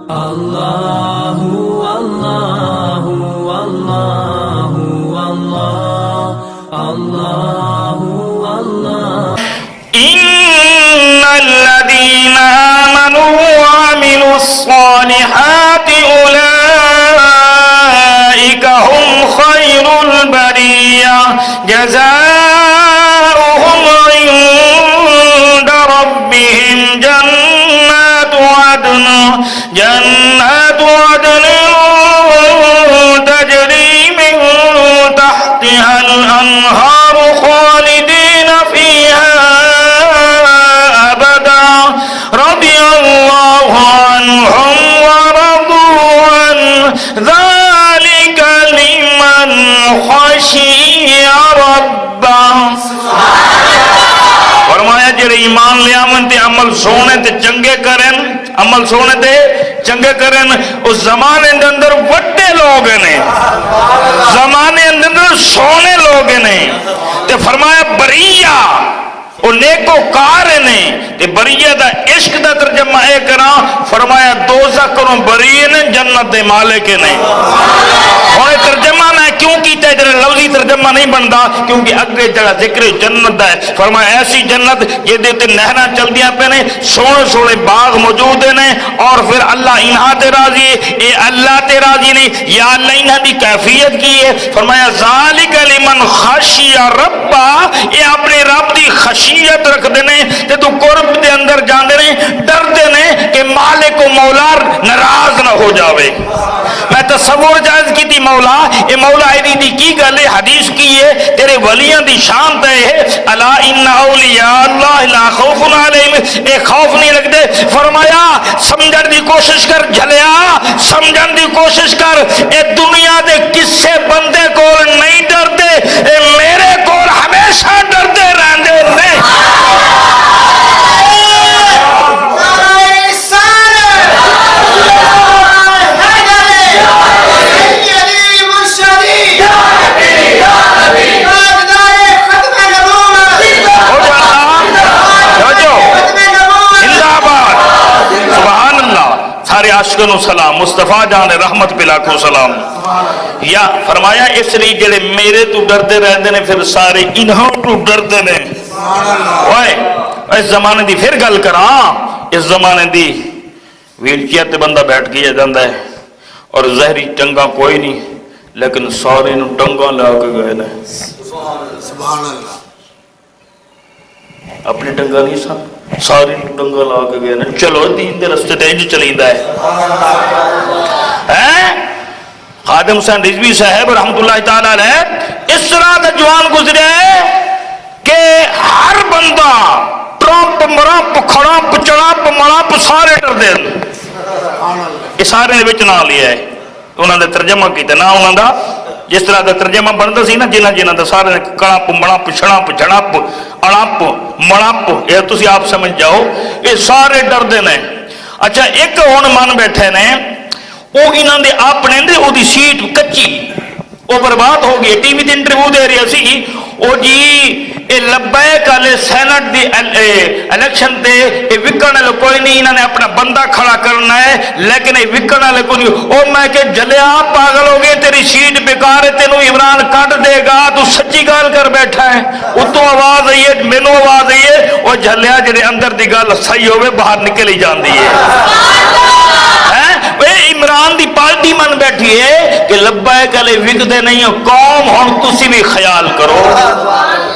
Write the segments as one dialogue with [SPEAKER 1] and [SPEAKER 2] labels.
[SPEAKER 1] الله والله والله والله الله والله.
[SPEAKER 2] إن الذين آمنوا وعملوا الصالحات أولئك هم خير البرية جزاؤهم عند ربهم جنات عدن تجري من تحتها الأنهار خالدين فيها أبدا رضي الله عنهم ورضوا عنه ذلك لمن خشي ربه. فرمایا جڑے ایمان لے آمن تے عمل سونے تے چنگے کرن، عمل سونے تے چنگے کرن، اس زمانے دے اندر وڈے لوگ نے، زمانے دے اندر سونے لوگ نے. تے فرمایا بریہ وہ نیکو کار نے. تے بریہ دا عشق دا ترجمہ اے کرا، فرمایا دوزخ کروں بریہ نے، جنت دے مالک نے. اور ترجمہ میں کیوں کیتا ہے، جڑا لفظی ترجمہ نہیں بنتا کیونکہ اگے جڑا ذکر جنت دا ہے. فرمایا ایسی جنت جہدے تے نہراں چلدیاں پے نے، سونے سونے باغ موجود نے، اور پھر اللہ انہاں تے راضی ہے، اے اللہ تے راضی نہیں. یا اللہ انہاں دی کیفیت کی ہے؟ فرمایا ذالک لمن خشی ربا، اے اپنے رب دی خشیت رکھ دینے تے تو قرب دے اندر جاندے نے، ڈر دینے کہ مالک و مولا ناراض نہ ہو جاوے. میں تصور جائز کی تھی مولا، اے مولا ایدی دی کی گلے حدیث کی ہے، تیرے ولیاں دی شان تے ہے، الا ان اولیاء اللہ لا خوف علیہم، اے خوف نہیں رکھتے. فرمایا سمجھن دی کوشش کر جھلیا، سمجھن دی کوشش کر، اے دنیا دے کسے بندے کول نہیں ڈردے، اے میرے کول ہمیشہ ڈردے رہندے نے. سارے عاشقوں کو سلام، مصطفیٰ جان رحمت پہ لاکھوں سلام. یا فرمایا اس لیے جڑے میرے تو ڈردے رہندے نے پھر سارے انہاں تو ڈردے نے. اوئے اس زمانے دی پھر گل کراں، اس زمانے دی ویل چیئر تے بندہ بیٹھ کے جاندا ہے اور زہری ٹنگا کوئی نہیں، لیکن سارے نو ٹنگا لا کے گئے نے. سبحان اللہ. اپنے ٹنگا نہیں سن، ساری ٹنگا لا کے گئے نا. چلو دین دے رستے تے انج چلیندا ہے. خادم حسین رضوی صاحب رحمت اللہ تعالی علیہ اس طرح دا جوان گزرے کہ ہر بندہ ٹرمپ مرپ کھڑپ چڑپ مرپ سارے ڈر دے. یہ سارے نے وچ نہ لیا ہے، انہاں نے ترجمہ کیتا نہ انہاں دا جس طرح دا ترجمہ بنتا سی نا، جنہ دا سارے نے کڑپ مڑپ چھڑپ جھڑپ اڑپ مڑپ، یہ تسی آپ سمجھ جاؤ یہ سارے ڈردے نے. اچھا ایک ہن من بیٹھے نے، وہ انہاں دے اپنے دے او دی سیٹ کچی، وہ برباد ہو گئی. ٹی وی تے انٹرویو دے رہی سی، او جی اے لبیک والے سینٹ دی الیکشن تے اے وکن والے کوئی نہیں، انہاں نے اپنا بندہ کھڑا کرنا ہے لیکن اے وکن والے کوئی نہیں. او میں کہ جلیا پاگل ہو گئے، تیری سیٹ بیکار ہے، تینوں عمران کٹ دے گا، تو سچی گل کر بیٹھا ہے. اتوں آواز آئی ہے، مینوں آواز آئی ہے، او جلیا جڑے اندر دی گل صحیح ہوے باہر نکل ہی جاندی ہے. عمران دی پارٹی من بیٹھی ہے کہ لبیک والے وکدے نہیں ہو. قوم ہن تسی بھی خیال کرو،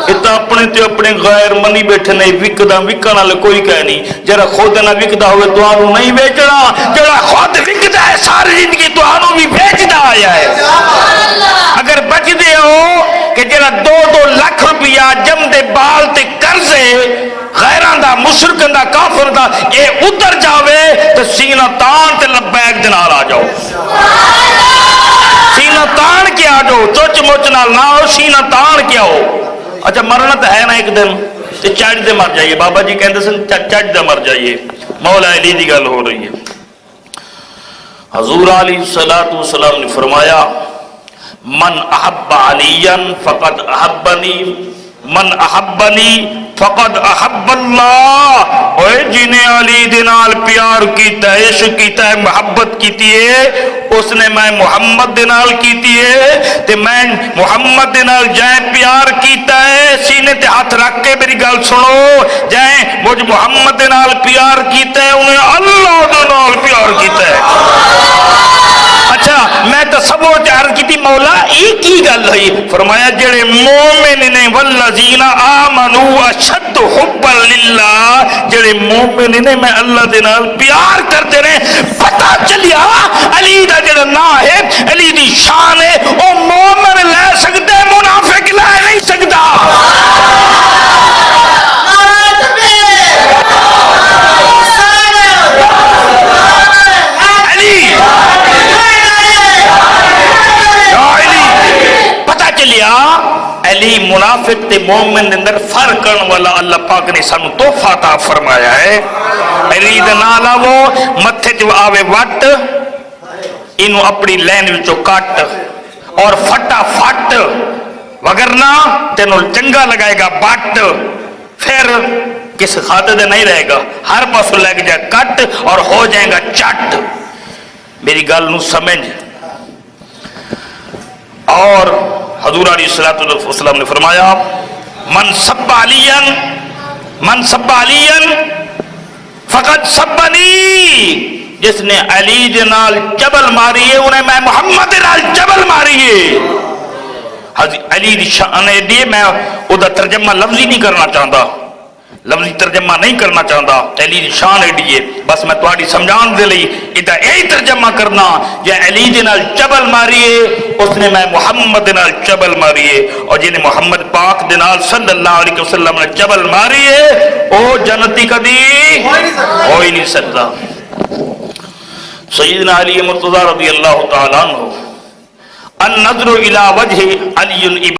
[SPEAKER 2] اتنا اپنے تے اپنے غیر منی بیٹھے نہیں. وکدا وکن والے کوئی کہہ نہیں، جڑا خود نہ وکدا ہوئے تانوں نہیں بیچنا، جڑا خود وکدا ہے ساری زندگی تانوں بھی بیچدا آیا ہے. اگر بچدے ہو کہ جڑا 2-2 لاکھ روپیہ جمدے بال تے قرضے غیراں دا مشرکاں دا کافر دا اے اتر جاوے تے سینہ تان تے لبیک دے نال آ جاؤ. سینہ تان کے آ جاؤ، چوچ موچ نال نہ ہو، سینہ تان کے آؤ. اچھا مرنا تو ہے نا ایک دن، تے چڑھ دے مر جائیے. بابا جی کہندے سن چڑھ دے مر جائیے. مولا علی دی گل ہو رہی ہے. حضور علیہ الصلوۃ والسلام نے فرمایا من احب علیاً فقد احبنی، من احبنی فقد احب اللہ، اوے جنہیں علی دے نال پیار کیتا ہے، عشق کیتا ہے، محبت کیتی ہے، اس نے میں محمد دے نال کیتی ہے تے میں محمد دے نال جائیں پیار کیتا ہے، سینے تے ہاتھ رکھ کے میری گل سنو، جائیں مجھ محمد دے نال پیار کیتا ہے، انہیں اللہ دے نال پیار کیتا ہے۔ اچھا میں تصور چار کی تھی مولا ایک ہی گل ہوئی، فرمایا جڑے مومن نے والذین آمنوا اشد حبا للہ، جڑے مومن نے میں اللہ دے نال پیار کرتے رہے، پتہ چلیا علی دا جڑا نام ہے، علی دی شان ہے، او مومن لے سکتا ہے، منافق لے نہیں سکتا۔ علی منافق تے مومن دے اندر فرق کرن والا اللہ پاک نے سانو تحفہ عطا فرمایا ہے۔ علی دے نال آو متھے تے آوے وٹ، اینو اپنی لین وچوں کٹ اور فٹا فٹ، وگرنا تینوں چنگا لگائے گا بٹ، پھر کس خاطر دے نہیں رہے گا، ہر پاسوں لگ جائے کٹ اور ہو جائے گا چٹ۔ میری گل نو سمجھ۔ اور حضور علیہ السلام نے فرمایا من سب علیاً فقد سبنی، جس نے علی دے نال جبل ماری ہے انہیں میں محمد دے نال جبل ماری ہے۔ علی دی شان ہے، میں او دا ترجمہ لفظی نہیں کرنا چاہتا، لفظی ترجمہ نہیں کرنا چاہتا، علی دی شان ہے، بس میں تہاڈی سمجھان دے لئی ادا یہی ترجمہ کرنا، جے علی دے نال جبل ماریے اس نے میں محمد دے نال جبل ماریے، اور جن محمد پاک دے نال صلی اللہ علیہ وسلم نے جبل ماریے او جنتی کدی ہو ہی نہیں سکتا۔ سیدنا علی مرتضی رضی اللہ تعالی عنہ، النظر الی وجہ علی